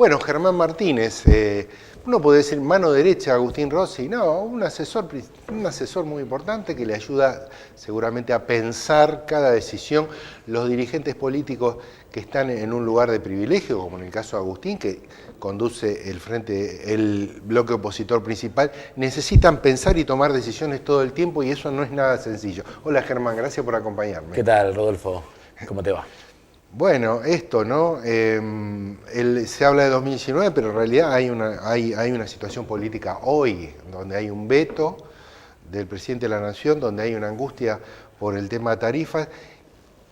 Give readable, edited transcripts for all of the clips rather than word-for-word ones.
Bueno, Germán Martínez, uno puede decir mano derecha a Agustín Rossi, no, un asesor muy importante que le ayuda seguramente a pensar cada decisión. Los dirigentes políticos que están en un lugar de privilegio, como en el caso de Agustín, que conduce el bloque opositor principal, necesitan pensar y tomar decisiones todo el tiempo y eso no es nada sencillo. Hola Germán, gracias por acompañarme. ¿Qué tal, Rodolfo? ¿Cómo te va? Bueno, esto, ¿no? Se habla de 2019, pero en realidad hay una situación política hoy, donde hay un veto del presidente de la Nación, donde hay una angustia por el tema de tarifas.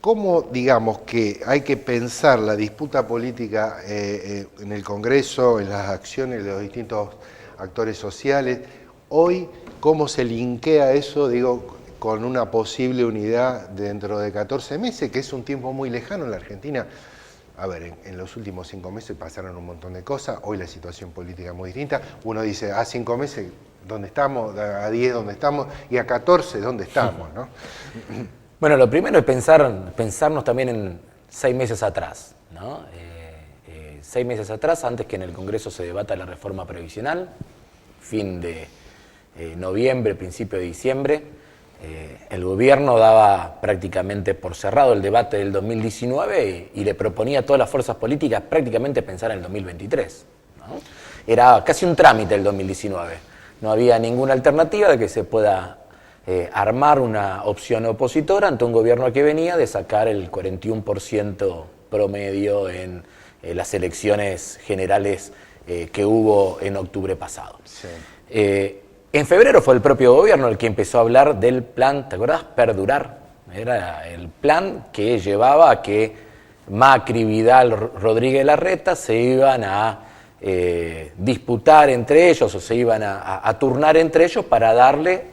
¿Cómo, digamos, que hay que pensar la disputa política en el Congreso, en las acciones de los distintos actores sociales? Hoy, ¿cómo se linkea eso, digo, con una posible unidad dentro de 14 meses, que es un tiempo muy lejano en la Argentina? A ver, en los últimos 5 meses pasaron un montón de cosas, hoy la situación política es muy distinta. Uno dice, a 5 meses, ¿dónde estamos? A 10, ¿dónde estamos? Y a 14, ¿dónde estamos? ¿No? Bueno, lo primero es pensarnos también en 6 meses atrás, ¿no? 6 meses atrás, antes que en el Congreso se debata la reforma previsional, fin de noviembre, principio de diciembre, el gobierno daba prácticamente por cerrado el debate del 2019 y le proponía a todas las fuerzas políticas prácticamente pensar en el 2023, ¿no? Era casi un trámite el 2019, no había ninguna alternativa de que se pueda armar una opción opositora ante un gobierno que venía de sacar el 41% promedio en las elecciones generales que hubo en octubre pasado. Sí. En febrero fue el propio gobierno el que empezó a hablar del plan, ¿te acordás? Perdurar. Era el plan que llevaba a que Macri, Vidal, Rodríguez Larreta se iban a disputar entre ellos o se iban a turnar entre ellos para darle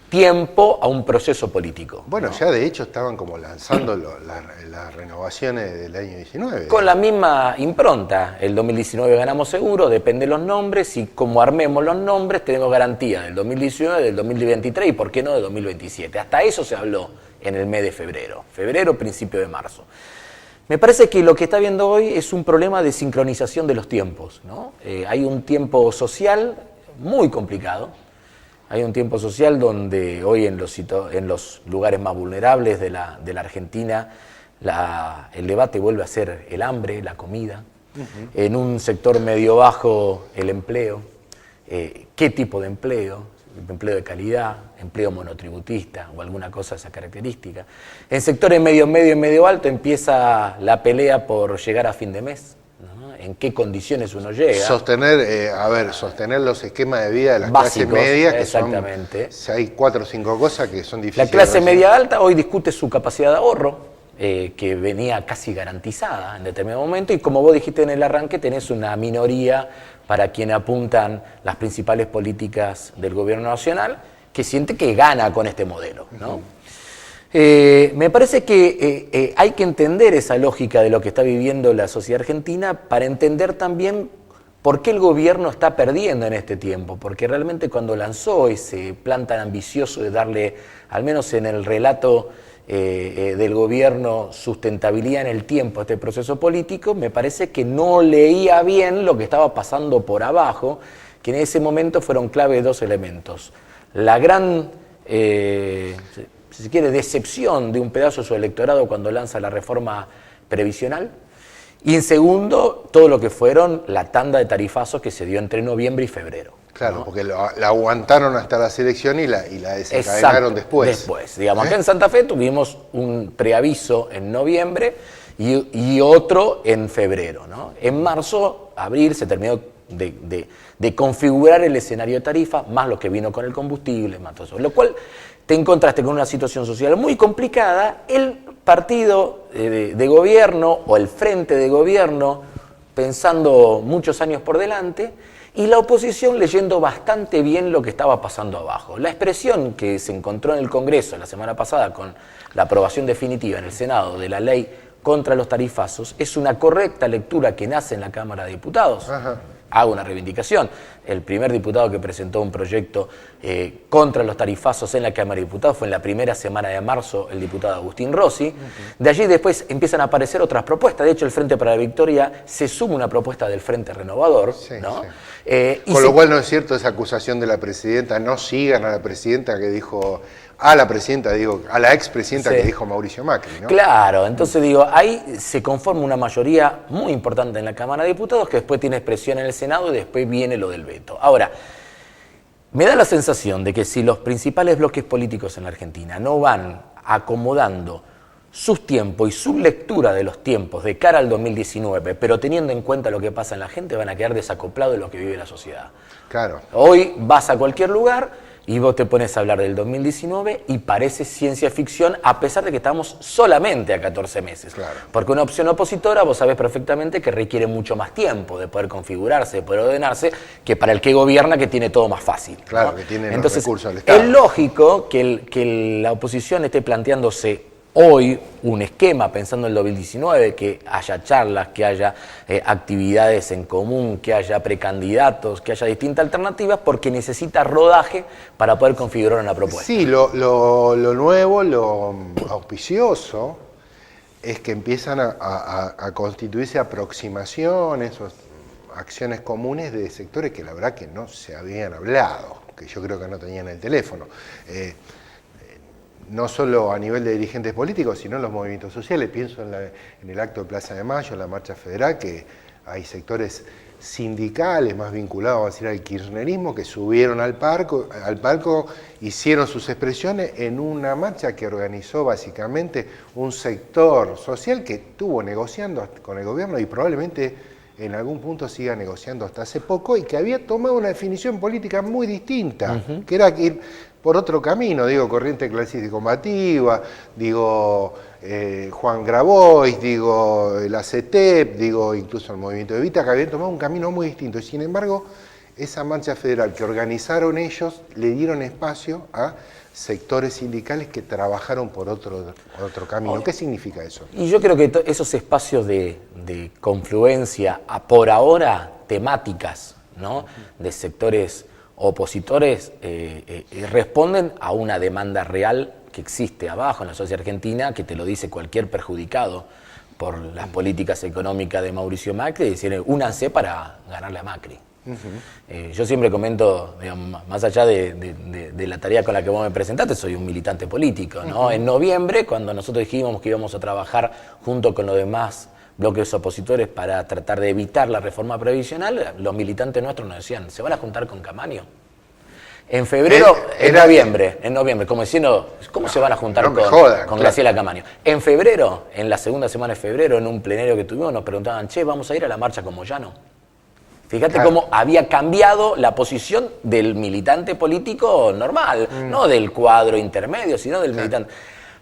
tiempo a un proceso político. Bueno, ¿no? Ya de hecho estaban como lanzando las renovaciones del año 19. Con la misma impronta. El 2019 ganamos seguro, depende de los nombres, y como armemos los nombres tenemos garantía del 2019, del 2023 y por qué no del 2027. Hasta eso se habló en el mes de febrero, principio de marzo. Me parece que lo que está viendo hoy es un problema de sincronización de los tiempos, ¿no? Hay un tiempo social muy complicado. Hay un tiempo social donde hoy en los lugares más vulnerables de la Argentina el debate vuelve a ser el hambre, la comida. Uh-huh. En un sector medio bajo el empleo. ¿Qué tipo de empleo? Empleo de calidad, empleo monotributista o alguna cosa de esa característica. En sectores medio y medio alto empieza la pelea por llegar a fin de mes. En qué condiciones uno llega. Sostener los esquemas de vida de las clases medias, que exactamente. Hay 4 o 5 cosas que son difíciles. La clase media alta hoy discute su capacidad de ahorro, que venía casi garantizada en determinado momento, y como vos dijiste en el arranque, tenés una minoría para quien apuntan las principales políticas del gobierno nacional, que siente que gana con este modelo, ¿no? Uh-huh. Me parece que hay que entender esa lógica de lo que está viviendo la sociedad argentina para entender también por qué el gobierno está perdiendo en este tiempo, porque realmente cuando lanzó ese plan tan ambicioso de darle, al menos en el relato del gobierno, sustentabilidad en el tiempo a este proceso político, me parece que no leía bien lo que estaba pasando por abajo, que en ese momento fueron clave 2 elementos. La gran si se quiere, decepción de un pedazo de su electorado cuando lanza la reforma previsional. Y en segundo, todo lo que fueron la tanda de tarifazos que se dio entre noviembre y febrero. Claro, ¿no? Porque la aguantaron hasta la selección y la desencadenaron después. Digamos, acá en Santa Fe tuvimos un preaviso en noviembre y otro en febrero, ¿no? En marzo, abril, se terminó de configurar el escenario de tarifa, más lo que vino con el combustible, más todo eso. Lo cual te encontraste con una situación social muy complicada, el partido de gobierno o el frente de gobierno pensando muchos años por delante y la oposición leyendo bastante bien lo que estaba pasando abajo. La expresión que se encontró en el Congreso la semana pasada con la aprobación definitiva en el Senado de la ley contra los tarifazos es una correcta lectura que nace en la Cámara de Diputados. Ajá. hago una reivindicación. El primer diputado que presentó un proyecto contra los tarifazos en la Cámara de Diputados fue en la primera semana de marzo el diputado Agustín Rossi. De allí después empiezan a aparecer otras propuestas. De hecho, el Frente para la Victoria se suma una propuesta del Frente Renovador. Sí, ¿no? sí. Con lo cual no es cierto esa acusación de la presidenta, no sigan a la presidenta que dijo, a la expresidenta que dijo Mauricio Macri, ¿no? Claro, entonces digo, ahí se conforma una mayoría muy importante en la Cámara de Diputados que después tiene expresión en el Senado y después viene lo del veto. Ahora, me da la sensación de que si los principales bloques políticos en la Argentina no van acomodando sus tiempos y su lectura de los tiempos de cara al 2019, pero teniendo en cuenta lo que pasa en la gente, van a quedar desacoplados de lo que vive la sociedad. Claro. Hoy vas a cualquier lugar y vos te pones a hablar del 2019 y parece ciencia ficción, a pesar de que estamos solamente a 14 meses. Claro. Porque una opción opositora, vos sabés perfectamente que requiere mucho más tiempo de poder configurarse, de poder ordenarse, que para el que gobierna, que tiene todo más fácil. Claro, ¿no? que tiene Entonces, los recursos del Estado. Es lógico que la oposición esté planteándose hoy un esquema pensando en el 2019, que haya charlas, que haya actividades en común, que haya precandidatos, que haya distintas alternativas, porque necesita rodaje para poder configurar una propuesta. Sí, lo nuevo, lo auspicioso, es que empiezan a constituirse aproximaciones o acciones comunes de sectores que la verdad que no se habían hablado, que yo creo que no tenían el teléfono. No solo a nivel de dirigentes políticos, sino en los movimientos sociales. Pienso en el acto de Plaza de Mayo, en la marcha federal, que hay sectores sindicales más vinculados, a decir, al kirchnerismo, que subieron al palco, hicieron sus expresiones en una marcha que organizó básicamente un sector social que estuvo negociando con el gobierno y probablemente en algún punto siga negociando hasta hace poco, y que había tomado una definición política muy distinta, que era ir por otro camino, digo, Corriente Clasista y Combativa, digo, Juan Grabois, digo, el ACETEP, digo, incluso el Movimiento Evita, que habían tomado un camino muy distinto. Y sin embargo, esa marcha federal que organizaron ellos, le dieron espacio a sectores sindicales que trabajaron por otro camino. ¿Qué significa eso? Y yo creo que esos espacios de confluencia, por ahora temáticas, ¿no?, de sectores opositores, responden a una demanda real que existe abajo en la sociedad argentina, que te lo dice cualquier perjudicado por las políticas económicas de Mauricio Macri, decir, únanse para ganarle a Macri. Yo siempre comento, digamos, más allá de la tarea con la que vos me presentaste, soy un militante político, ¿no? En noviembre, cuando nosotros dijimos que íbamos a trabajar junto con los demás bloques opositores para tratar de evitar la reforma previsional, los militantes nuestros nos decían, ¿se van a juntar con Camaño? En febrero, en noviembre, como diciendo, ¿cómo se van a juntar con Graciela Camaño? En febrero, en la segunda semana de febrero, en un plenario que tuvimos, nos preguntaban, che, ¿vamos a ir a la marcha con Moyano? Fíjate cómo había cambiado la posición del militante político normal, no del cuadro intermedio, sino del militante.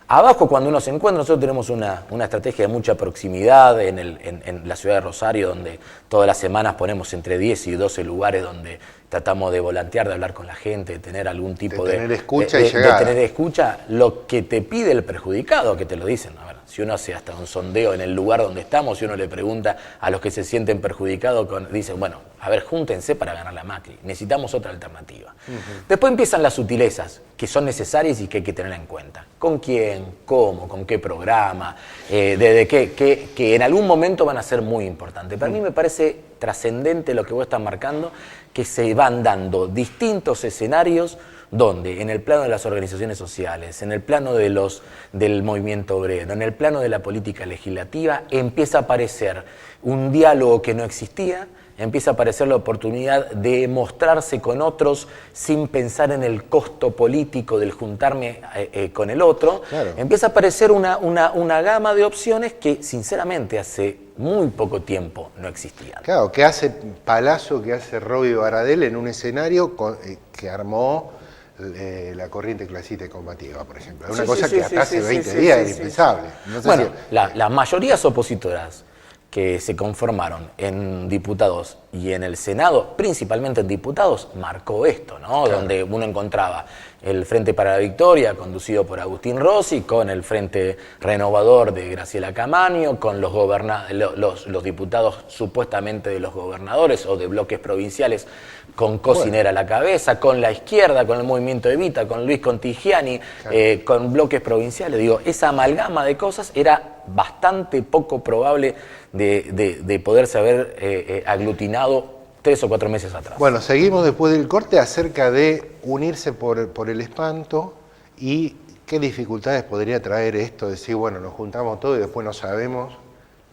Abajo, cuando uno se encuentra, nosotros tenemos una estrategia de mucha proximidad en la ciudad de Rosario, donde todas las semanas ponemos entre 10 y 12 lugares donde tratamos de volantear, de hablar con la gente, de tener algún tipo de tener escucha y llegar. De tener escucha, lo que te pide el perjudicado, que te lo dicen. A ver, si uno hace hasta un sondeo en el lugar donde estamos, si uno le pregunta a los que se sienten perjudicados, dicen, bueno, a ver, júntense para ganar la Macri, necesitamos otra alternativa. Después empiezan las sutilezas, que son necesarias y que hay que tener en cuenta. ¿Con quién? ¿Cómo? ¿Con qué programa? Que en algún momento van a ser muy importantes. Para mí me parece trascendente lo que vos estás marcando, que se van dando distintos escenarios donde en el plano de las organizaciones sociales, en el plano del movimiento obrero, en el plano de la política legislativa, empieza a aparecer un diálogo que no existía, empieza a aparecer la oportunidad de mostrarse con otros sin pensar en el costo político del juntarme con el otro. Claro. Empieza a aparecer una gama de opciones que sinceramente hace muy poco tiempo no existían. Claro, que hace Palazzo, que hace Robbie Baradel en un escenario que armó la Corriente Clasista y Combativa, por ejemplo. Una cosa que hasta hace 20 días era impensable. No sé bueno, las mayorías opositoras que se conformaron en diputados y en el Senado, principalmente en diputados, marcó esto, ¿no? Claro. Donde uno encontraba el Frente para la Victoria, conducido por Agustín Rossi, con el Frente Renovador de Graciela Camaño, con los diputados supuestamente de los gobernadores o de bloques provinciales, con Cocinera a la cabeza, con la izquierda, con el Movimiento Evita, con Luis Contigiani, claro. Con bloques provinciales. Digo, esa amalgama de cosas era bastante poco probable de poderse haber aglutinado 3 o 4 meses atrás. Bueno, seguimos después del corte acerca de unirse por el espanto y qué dificultades podría traer esto, decir, bueno, nos juntamos todos y después no sabemos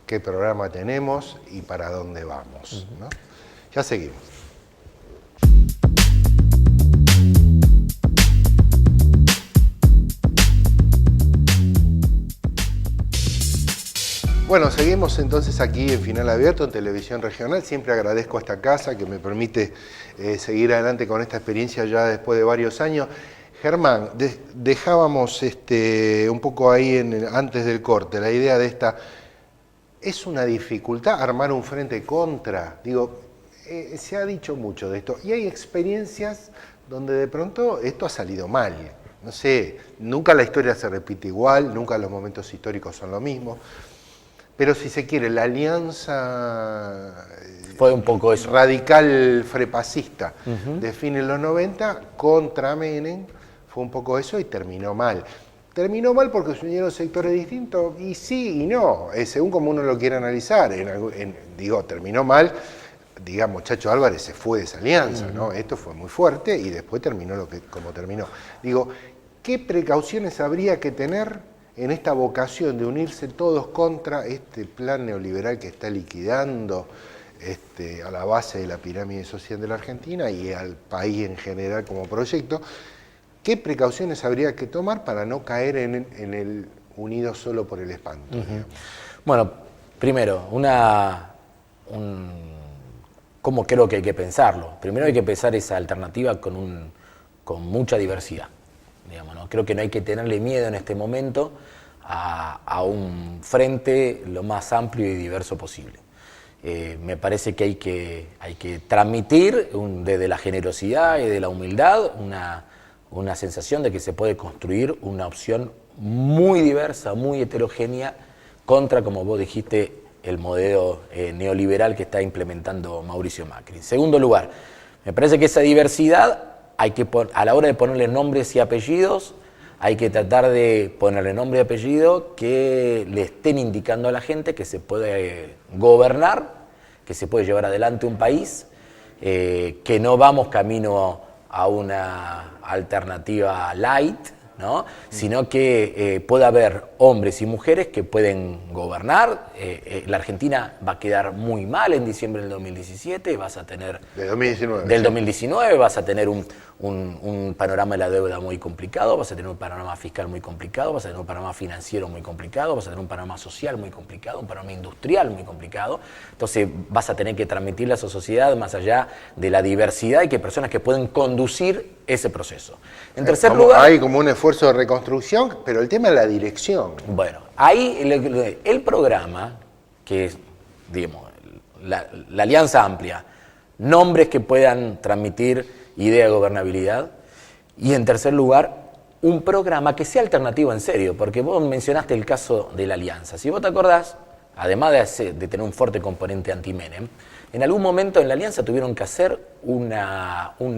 qué programa tenemos y para dónde vamos, ¿no? Ya seguimos. Bueno, seguimos entonces aquí en Final Abierto, en Televisión Regional. Siempre agradezco a esta casa que me permite seguir adelante con esta experiencia ya después de varios años. Germán, dejábamos un poco ahí antes del corte la idea de esta. ¿Es una dificultad armar un frente contra? Digo, se ha dicho mucho de esto y hay experiencias donde de pronto esto ha salido mal. No sé, nunca la historia se repite igual, nunca los momentos históricos son lo mismo. Pero si se quiere, la alianza fue un poco eso. Radical frepacista de fines de los 90 contra Menem, fue un poco eso y terminó mal. Terminó mal porque se unieron sectores distintos, y sí y no, según como uno lo quiera analizar. Terminó mal, digamos, Chacho Álvarez se fue de esa alianza, ¿no? Esto fue muy fuerte y después terminó como terminó. Digo, ¿qué precauciones habría que tener en esta vocación de unirse todos contra este plan neoliberal que está liquidando a la base de la pirámide social de la Argentina y al país en general como proyecto? ¿Qué precauciones habría que tomar para no caer en el unido solo por el espanto? Bueno, primero, ¿cómo creo que hay que pensarlo? Primero hay que pensar esa alternativa con mucha diversidad. Digamos, ¿no? Creo que no hay que tenerle miedo en este momento a un frente lo más amplio y diverso posible. Me parece que hay que transmitir desde la generosidad y de la humildad una sensación de que se puede construir una opción muy diversa, muy heterogénea contra, como vos dijiste, el modelo neoliberal que está implementando Mauricio Macri. En segundo lugar, me parece que esa diversidad a la hora de ponerle nombres y apellidos, hay que tratar de ponerle nombre y apellido que le estén indicando a la gente que se puede gobernar, que se puede llevar adelante un país, que no vamos camino a una alternativa light, ¿no? Sino que puede haber hombres y mujeres que pueden gobernar. La Argentina va a quedar muy mal en diciembre del 2017, vas a tener... Del 2019. Del 2019 vas a tener un panorama de la deuda muy complicado, vas a tener un panorama fiscal muy complicado, vas a tener un panorama financiero muy complicado, vas a tener un panorama social muy complicado, un panorama industrial muy complicado. Entonces vas a tener que transmitirle a esa sociedad más allá de la diversidad y que personas que pueden conducir ese proceso. En tercer lugar... Hay como un esfuerzo de reconstrucción, pero el tema es la dirección. Bueno, ahí el programa, que es, digamos, la alianza amplia, nombres que puedan transmitir idea de gobernabilidad, y en tercer lugar, un programa que sea alternativo en serio, porque vos mencionaste el caso de la alianza. Si vos te acordás, además de tener un fuerte componente anti-Menem, en algún momento en la alianza tuvieron que hacer un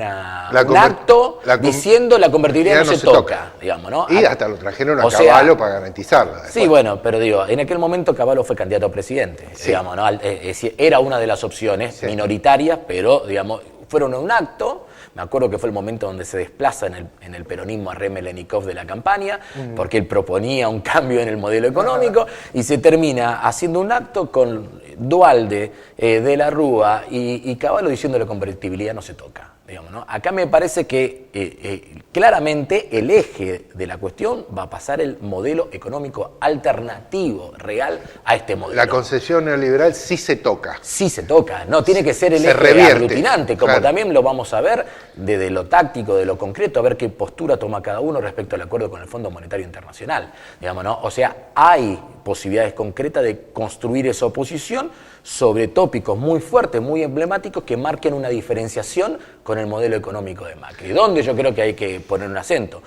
acto diciendo la convertibilidad no se toca, digamos, ¿no? Y hasta lo trajeron a Cavallo para garantizarla. Después. Sí, bueno, pero digo, en aquel momento Cavallo fue candidato a presidente, sí. Digamos, ¿no? Era una de las opciones minoritarias, pero, digamos, fueron a un acto. Me acuerdo que fue el momento donde se desplaza en el peronismo a Rem Lenikov de la campaña, porque él proponía un cambio en el modelo económico, y se termina haciendo un acto con Duhalde, De la Rúa y Cavallo diciendo la convertibilidad no se toca. digamos, ¿no? Acá me parece que claramente el eje de la cuestión va a pasar el modelo económico alternativo, real, a este modelo. La concesión neoliberal sí se toca. Sí se toca, no tiene que ser el Se eje revierte, aglutinante, como claro. también lo vamos a ver desde lo táctico, de lo concreto, a ver qué postura toma cada uno respecto al acuerdo con el Fondo Monetario Internacional, digamos, ¿no? O sea, hay posibilidades concretas de construir esa oposición sobre tópicos muy fuertes, muy emblemáticos, que marquen una diferenciación con el modelo económico de Macri, donde yo creo que hay que poner un acento.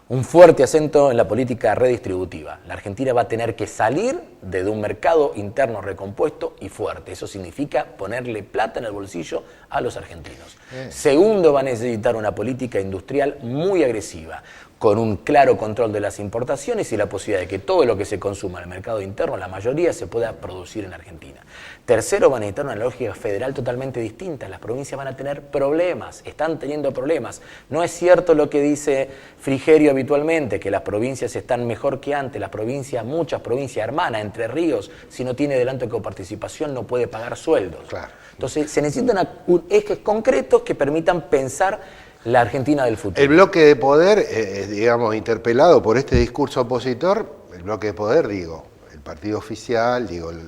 Un fuerte acento en la política redistributiva. La Argentina va a tener que salir de un mercado interno recompuesto y fuerte. Eso significa ponerle plata en el bolsillo a los argentinos. Segundo, va a necesitar una política industrial muy agresiva, con un claro control de las importaciones y la posibilidad de que todo lo que se consuma en el mercado interno, la mayoría, se pueda producir en Argentina. Tercero, va a necesitar una lógica federal totalmente distinta. Las provincias van a tener problemas, están teniendo problemas. No es cierto lo que dice Frigerio habitualmente, que las provincias están mejor que antes. Las provincias, muchas provincias hermanas, Entre Ríos, si no tiene adelanto de coparticipación no puede pagar sueldos. Claro. Entonces se necesitan ejes concretos que permitan pensar la Argentina del futuro. El bloque de poder, digamos, interpelado por este discurso opositor, el bloque de poder, digo, el partido oficial, digo, el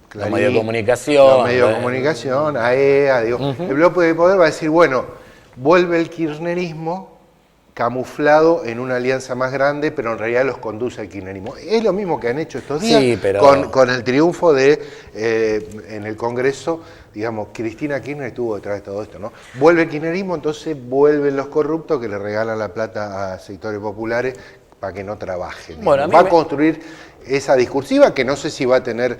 Clarín, los medios de comunicación. Los medios de comunicación, AEA, digo, el bloque de poder va a decir, bueno, vuelve el kirchnerismo camuflado en una alianza más grande, pero en realidad los conduce al kirchnerismo. Es lo mismo que han hecho estos días, sí, pero... con el triunfo de, en el Congreso, digamos, Cristina Kirchner estuvo detrás de todo esto, ¿no? Vuelve el kirchnerismo, entonces vuelven los corruptos que le regalan la plata a sectores populares para que no trabajen. Bueno, va a construir esa discursiva que no sé si va a tener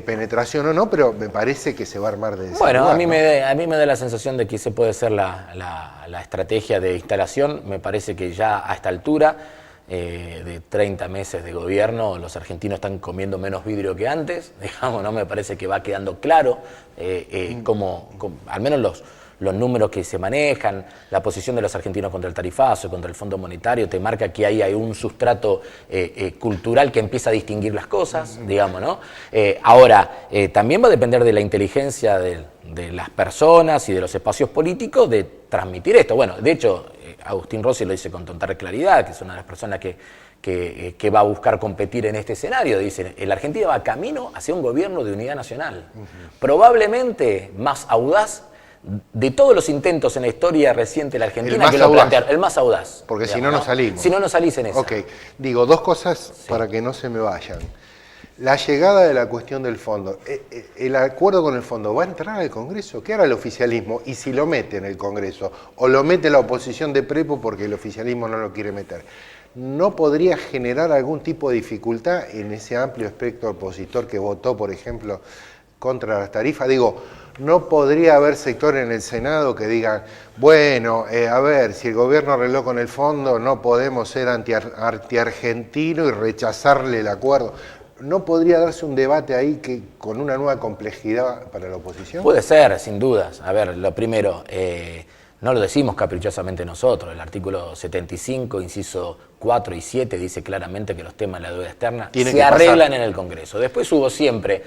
penetración o no, pero me parece que se va a armar de ese Bueno, lugar, a mí ¿no? me da la sensación de que ese puede ser la estrategia de instalación. Me parece que ya a esta altura de 30 meses de gobierno los argentinos están comiendo menos vidrio que antes, digamos, ¿no? Me parece que va quedando claro como al menos los números que se manejan, la posición de los argentinos contra el tarifazo, contra el Fondo Monetario, te marca que ahí hay un sustrato cultural que empieza a distinguir las cosas, digamos, ¿no? Ahora, también va a depender de la inteligencia de las personas y de los espacios políticos de transmitir esto. Bueno, de hecho, Agustín Rossi lo dice con total claridad, que es una de las personas que va a buscar competir en este escenario. Dice, la Argentina va camino hacia un gobierno de unidad nacional, probablemente más audaz de todos los intentos en la historia reciente de la Argentina que lo plantearon, el más audaz. Porque digamos, si no, no salimos. Si no, no salís en eso. Ok, digo, dos cosas para que no se me vayan. La llegada de la cuestión del fondo, el acuerdo con el fondo, ¿va a entrar al Congreso? ¿Qué hará el oficialismo? Y si lo mete en el Congreso, o lo mete la oposición de prepo porque el oficialismo no lo quiere meter, ¿no podría generar algún tipo de dificultad en ese amplio espectro opositor que votó, por ejemplo, contra las tarifas? Digo, ¿no podría haber sectores en el Senado que digan, bueno, a ver, si el gobierno arregló con el fondo, no podemos ser anti-argentino y rechazarle el acuerdo? ¿No podría darse un debate ahí que con una nueva complejidad para la oposición? Puede ser, sin dudas. A ver, lo primero, no lo decimos caprichosamente nosotros. El artículo 75, inciso 4 y 7, dice claramente que los temas de la deuda externa se arreglan en el Congreso. Después hubo siempre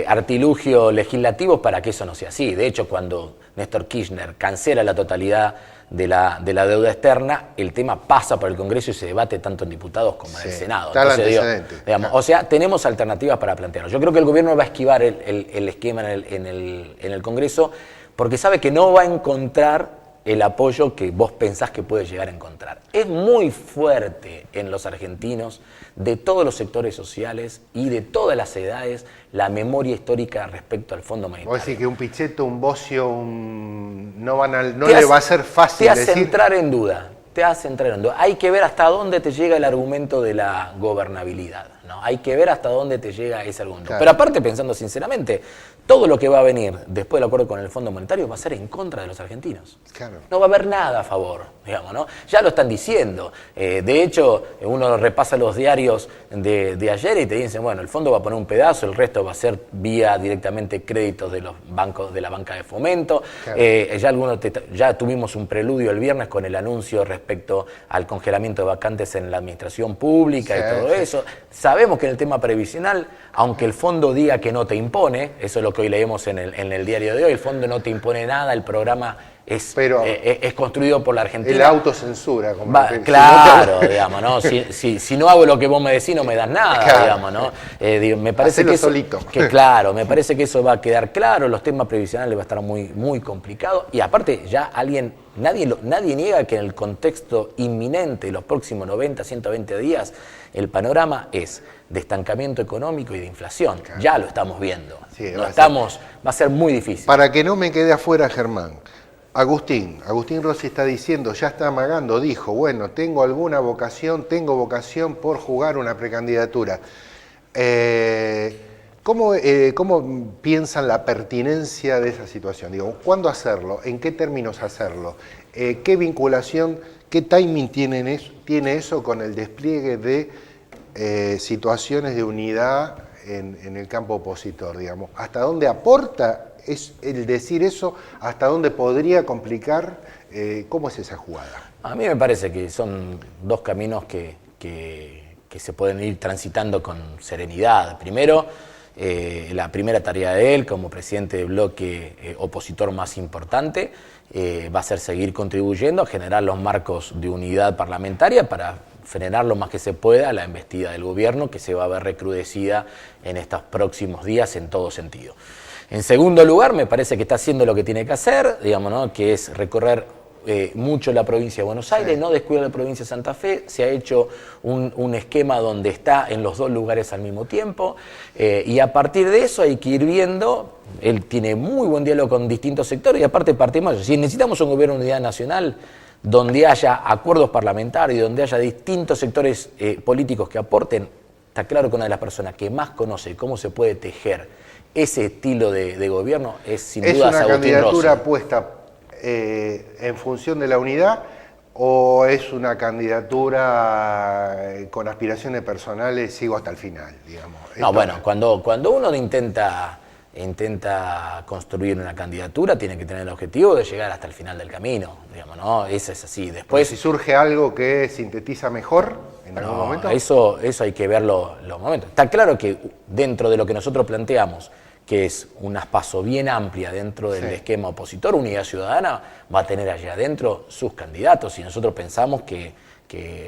artilugios legislativos para que eso no sea así. De hecho, cuando Néstor Kirchner cancela la totalidad de la deuda externa, el tema pasa por el Congreso y se debate tanto en diputados como en el Senado. Está Entonces, el antecedente. Digamos, o sea, tenemos alternativas para plantearlo. Yo creo que el gobierno va a esquivar el esquema en el Congreso porque sabe que no va a encontrar el apoyo que vos pensás que puede llegar a encontrar. Es muy fuerte en los argentinos, de todos los sectores sociales y de todas las edades, la memoria histórica respecto al Fondo Monetario. Vos decís que un Pichetto, un Bocio, no le va a ser fácil decir. Te hace entrar en duda. Hay que ver hasta dónde te llega el argumento de la gobernabilidad, ¿no? Hay que ver hasta dónde te llega ese argumento. Claro. Pero aparte, pensando sinceramente, todo lo que va a venir después del acuerdo con el Fondo Monetario va a ser en contra de los argentinos. Claro. No va a haber nada a favor, digamos, ¿no? Ya lo están diciendo. De hecho, uno repasa los diarios de ayer y te dicen, bueno, el fondo va a poner un pedazo, el resto va a ser vía directamente créditos de los bancos, de la banca de fomento. Claro. Ya tuvimos un preludio el viernes con el anuncio respecto al congelamiento de vacantes en la administración pública y todo eso. Sabemos que en el tema previsional, aunque el fondo diga que no te impone, eso es lo que hoy leemos en el diario de hoy, el fondo no te impone nada, el programa es construido por la Argentina. Es la autocensura. Como claro, digamos, ¿no? Si no hago lo que vos me decís, no me das nada, claro, digamos, ¿no? Me parece que eso, solito. Claro, me parece que eso va a quedar claro, los temas previsionales va a estar muy, muy complicado, y aparte ya nadie niega que en el contexto inminente de los próximos 90, 120 días, el panorama es de estancamiento económico y de inflación. Claro. Ya lo estamos viendo. Sí, va a ser muy difícil. Para que no me quede afuera, Germán, Agustín Rossi está diciendo, ya está amagando, dijo, bueno, tengo vocación por jugar una precandidatura. ¿Cómo piensan la pertinencia de esa situación? Digo, ¿cuándo hacerlo? ¿En qué términos hacerlo? ¿Qué vinculación, qué timing tiene eso con el despliegue de situaciones de unidad en el campo opositor, digamos? ¿Hasta dónde aporta el decir eso? ¿Hasta dónde podría complicar? ¿Cómo es esa jugada? A mí me parece que son dos caminos que se pueden ir transitando con serenidad. Primero, la primera tarea de él como presidente del bloque opositor más importante va a ser seguir contribuyendo a generar los marcos de unidad parlamentaria para frenar lo más que se pueda la embestida del gobierno, que se va a ver recrudecida en estos próximos días en todo sentido. En segundo lugar, me parece que está haciendo lo que tiene que hacer, digamos, ¿no? Que es recorrer mucho la provincia de Buenos Aires, sí, no descuidar la provincia de Santa Fe. Se ha hecho un esquema donde está en los dos lugares al mismo tiempo, y a partir de eso hay que ir viendo. Él tiene muy buen diálogo con distintos sectores, y aparte partimos, si necesitamos un gobierno de unidad nacional donde haya acuerdos parlamentarios, donde haya distintos sectores políticos que aporten, está claro que una de las personas que más conoce cómo se puede tejer ese estilo de gobierno es sin duda Agustín Rossi. ¿Es una candidatura puesta en función de la unidad o es una candidatura con aspiraciones personales, sigo hasta el final, digamos? No, bueno, cuando uno intenta construir una candidatura, tiene que tener el objetivo de llegar hasta el final del camino, digamos, ¿no? Eso es así. Después, si surge algo que sintetiza mejor en algún momento. Eso hay que verlo los momentos. Está claro que dentro de lo que nosotros planteamos, que es un paso bien amplia dentro del esquema opositor, Unidad Ciudadana va a tener allá adentro sus candidatos, y nosotros pensamos que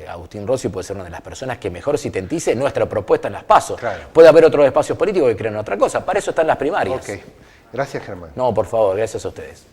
Agustín Rossi puede ser una de las personas que mejor sintetice nuestra propuesta en las PASO. Claro. Puede haber otros espacios políticos que crean otra cosa, para eso están las primarias. Ok, gracias, Germán. No, por favor, gracias a ustedes.